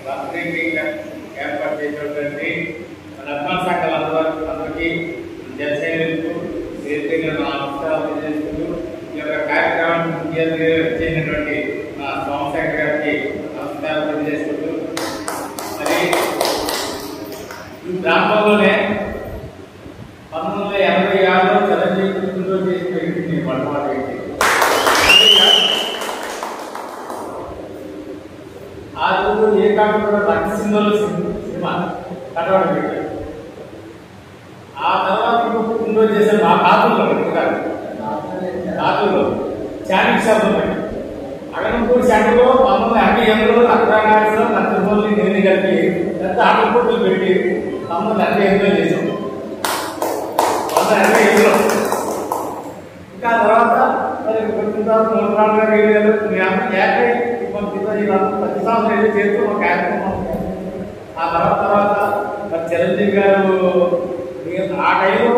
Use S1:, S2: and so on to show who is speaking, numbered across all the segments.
S1: ఏర్పాటు చేసినటువంటి మన అభిమాన సంఘాలందరికీ జనసైనికులకు నమస్కారాలు తెలియజేసుకుంటూ ఈ యొక్క కార్యక్రమానికి చేసినటువంటి మా సోమశేఖర్ గారికి నమస్కారాలు తెలియజేసుకుంటూ మరి ఈ ప్రాంతంలోనే 1986లో చిరంజీవి పుట్టినరోజు చేసిన వ్యక్తిని మొట్టమొదటి వ్యక్తి. ఆ రోజు ఏ కాకుండా రక్తసింధుల సినిమా కట్టడం పెట్టారు. ఆ తర్వాత పుట్టినరోజు చేశారు మా కాతుల్లో చానిక్ షాపులు పెట్టారు. అగనంపూడి సెంటర్లో 1988లో అగ్రనాయకులు నచ్చబోల్ని నేను కలిపి పెద్ద ఆటపోట్లు పెట్టి 1988లో చేశాం. 1985లో ఇంకా తర్వాత మరి కొంచెం తర్వాత నూతనంగా వెళ్ళారు. ప్రతి సంవత్సరం ఏదో చేస్తూ ఒక కార్యక్రమం. ఆ తర్వాత మరి చిరంజీవి గారు ఆ టైంలో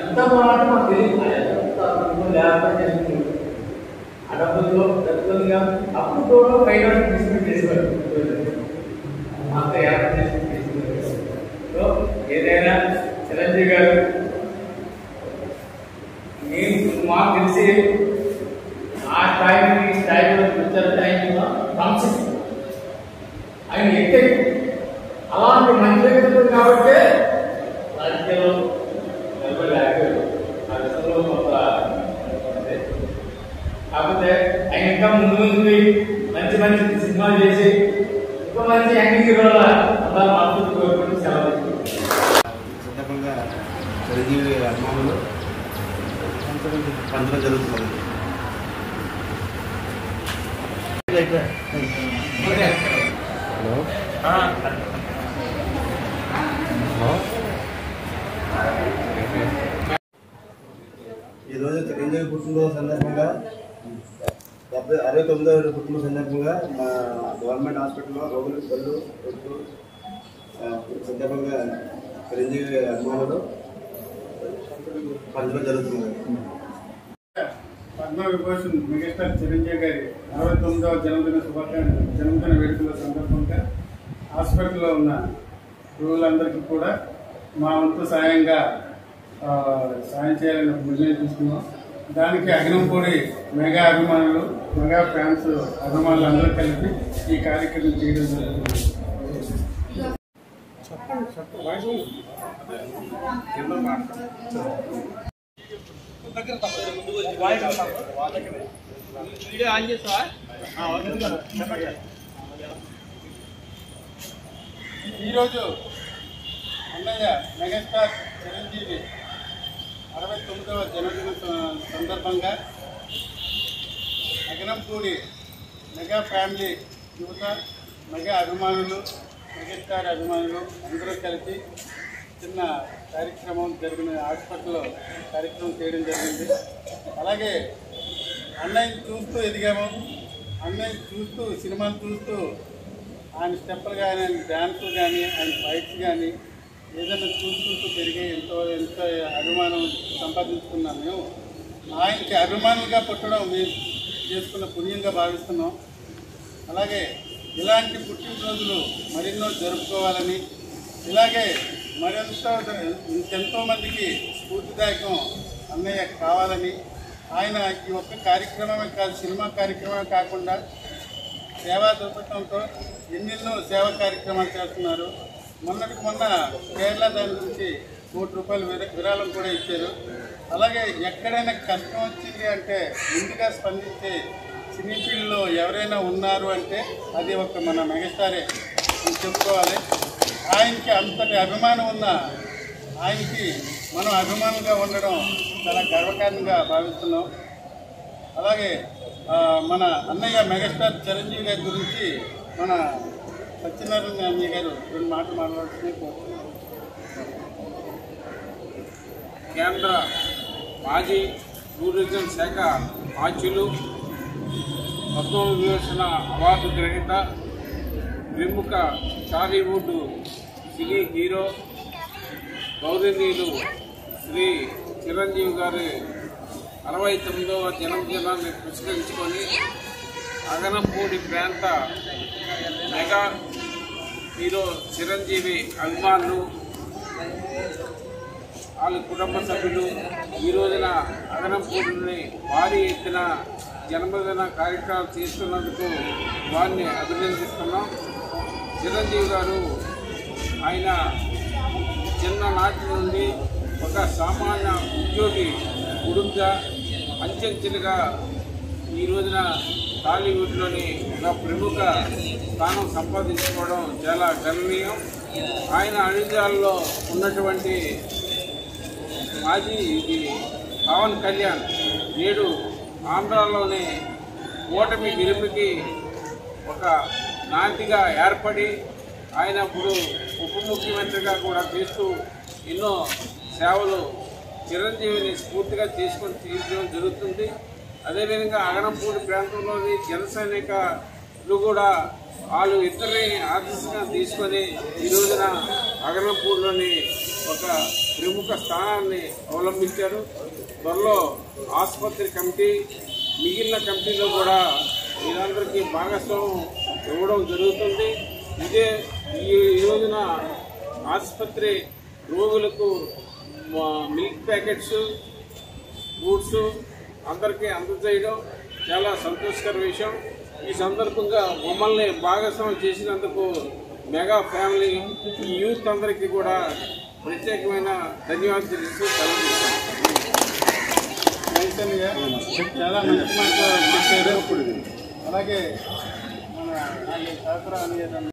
S1: ఎంత పోరాటం మాకు తెలియదు. ఏర్పాటు చేస్తుంది ఆ డబ్బుల్లో డబ్బులుగా అప్పుడు కూడా ఫైనాన్స్ డిస్ట్రిబ్యూట్ చేసేవారు. అంతా ఏర్పాటు చేసి సో ఏదైనా చిరంజీవి గారు మాకు తెలిసి ఆ స్థాయిలో వచ్చారు. టైంలో ఫంక్షన్ ఆయన ఎక్కే అలాంటి మంచి వ్యక్తులు కాబట్టి రాజకీయాల్లో నిలబడలేకపోయారు. ఆ విషయంలో కొంత కాకపోతే ఆయన ఇంకా ముందు మంచి మంచి సినిమాలు చేసి ఇంకా మంచి యంగ్ హీరోల అలా మనసు కోరుకుంటూ సెలవు
S2: సందర్భంగా చిరంజీవి అభిమానులు పంచడం జరుగుతుంది. ఈరోజు చిరంజీవి పుట్టినరోజు సందర్భంగా 69వ పుట్టినరోజు సందర్భంగా మా గవర్నమెంట్ హాస్పిటల్లో రోగులకు పళ్ళు రొట్టు సందర్భంగా చిరంజీవి అభిమానులు పంచడం జరుగుతుంది.
S3: పద్మవిభూషణ్ మెగాస్టార్ చిరంజీవి గారి 69వ జన్మదిన వేడుకల సందర్భంగా హాస్పిటల్లో ఉన్న రోగులందరికీ కూడా మా వంతు సాయం చేయాలని నిర్ణయం తీసుకున్నాం. దానికి అగ్నంపూడి మెగా అభిమానులు మెగా ఫ్యాన్స్ అభిమానులు అందరూ కలిపి ఈ కార్యక్రమం చేయడం జరుగుతుంది. ఈరోజు అన్నయ్య మెగాస్టార్ చిరంజీవి 69వ జన్మదిన సందర్భంగా అగ్నంపూడి మెగా ఫ్యామిలీ యువత మెగా అభిమానులు మెగాస్టార్ అభిమానులు అందరూ కలిసి చిన్న కార్యక్రమం హాస్పిటల్లో కార్యక్రమం చేయడం జరిగింది. అలాగే అన్నయ్యని చూస్తూ ఎదిగాము. అన్నయ్యని చూస్తూ సినిమాలు చూస్తూ ఆయన స్టెప్పులు కానీ ఆయన డ్యాన్సులు కానీ ఆయన ఫైట్స్ కానీ ఏదైనా చూసుకుంటూ పెరిగి ఎంతో అభిమానం సంపాదించుకున్నాం. మేము ఆయనకి అభిమానులుగా పుట్టడం మేము చేసుకున్న పుణ్యంగా భావిస్తున్నాం. అలాగే ఇలాంటి పుట్టినరోజులు మరెన్నో జరుపుకోవాలని, ఇలాగే ఇంకెంతో మందికి స్ఫూర్తిదాయకం అన్నయ్య కావాలని, ఆయన ఈ ఒక్క కార్యక్రమమే కాదు, సినిమా కార్యక్రమమే కాకుండా సేవా దృక్పథంతో ఎన్నెన్నో సేవా కార్యక్రమాలు చేస్తున్నారు. మొన్న కేరళ దాని నుంచి ₹100 విరాళం కూడా ఇచ్చారు. అలాగే ఎక్కడైనా కష్టం వచ్చింది అంటే ముందుగా స్పందించే సినీ ఫీల్డ్లో ఎవరైనా ఉన్నారు అంటే అది ఒక మన మెగాస్టారే అని చెప్పుకోవాలి. ఆయనకి అంతటి అభిమానం ఉన్న ఆయనకి మనం అభిమానంగా ఉండడం చాలా గర్వకారణంగా భావిస్తున్నాం. అలాగే మన అన్నయ్య మెగాస్టార్ చిరంజీవి గారి గురించి మన సత్యనారాయణ అన్నయ్య గారు 2 మాటలు మాట్లాడుతూనే కోరుతున్నాం.
S4: కేంద్ర మాజీ టూరిజం శాఖ మాజీలు పద్మవిభూషణ అవార్డు గ్రహీత ప్రముఖ టాలీవుడ్ సినీ హీరో గౌరవనీయులు శ్రీ చిరంజీవి గారి 69వ జన్మదినాన్ని పురస్కరించుకొని అగనంపూడి ప్రాంత మెగా హీరో చిరంజీవి అభిమానులు వాళ్ళ కుటుంబ సభ్యులు ఈ రోజున అగనంపూడిని భారీ ఎత్తున జన్మదిన కార్యక్రమాలు చేస్తున్నందుకు వారిని అభినందిస్తున్నాం. చిరంజీవి గారు ఆయన చిన్ననాటి నుండి ఒక సామాన్య ఉద్యోగి కుటుంబగా అంచెంచెలుగా ఈ రోజున టాలీవుడ్లోని ఒక ప్రముఖ స్థానం సంపాదించుకోవడం చాలా గణనీయం. ఆయన అడుగుజాలలో ఉన్నటువంటి మాజీ పవన్ కళ్యాణ్ నేడు ఆంధ్రాలోనే ఓటమి గెలుపుకి ఒక నాందిగా ఏర్పడి ఆయన ఇప్పుడు ఉప ముఖ్యమంత్రిగా కూడా చేస్తూ ఎన్నో సేవలు చిరంజీవిని స్ఫూర్తిగా తీర్చడం జరుగుతుంది. అదేవిధంగా అగనంపూడి ప్రాంతంలోని జన సైనికులు కూడా వాళ్ళు ఇద్దరిని ఆదర్శంగా తీసుకొని ఈ రోజున అగనంపూడిలోని ఒక ప్రముఖ స్థానాన్ని అవలంబించారు. త్వరలో ఆసుపత్రి కమిటీ మిగిలిన కమిటీలో కూడా వీరందరికీ భాగస్వామ్యం ఇవ్వడం జరుగుతుంది. ఇదే ఈ రోజున ఆసుపత్రి రోగులకు మిల్క్ ప్యాకెట్స్, ఫ్రూట్స్ అందరికీ అందజేయడం చాలా సంతోషకర విషయం. ఈ సందర్భంగా మమ్మల్ని భాగస్వామ్యం చేసినందుకు మెగా ఫ్యామిలీ ఈ యూత్ అందరికీ కూడా ప్రత్యేకమైన ధన్యవాదాలు తెలుస్తూ
S3: చాలా మంచి మాటలు చెప్పారు. అలాగే మన సహకారం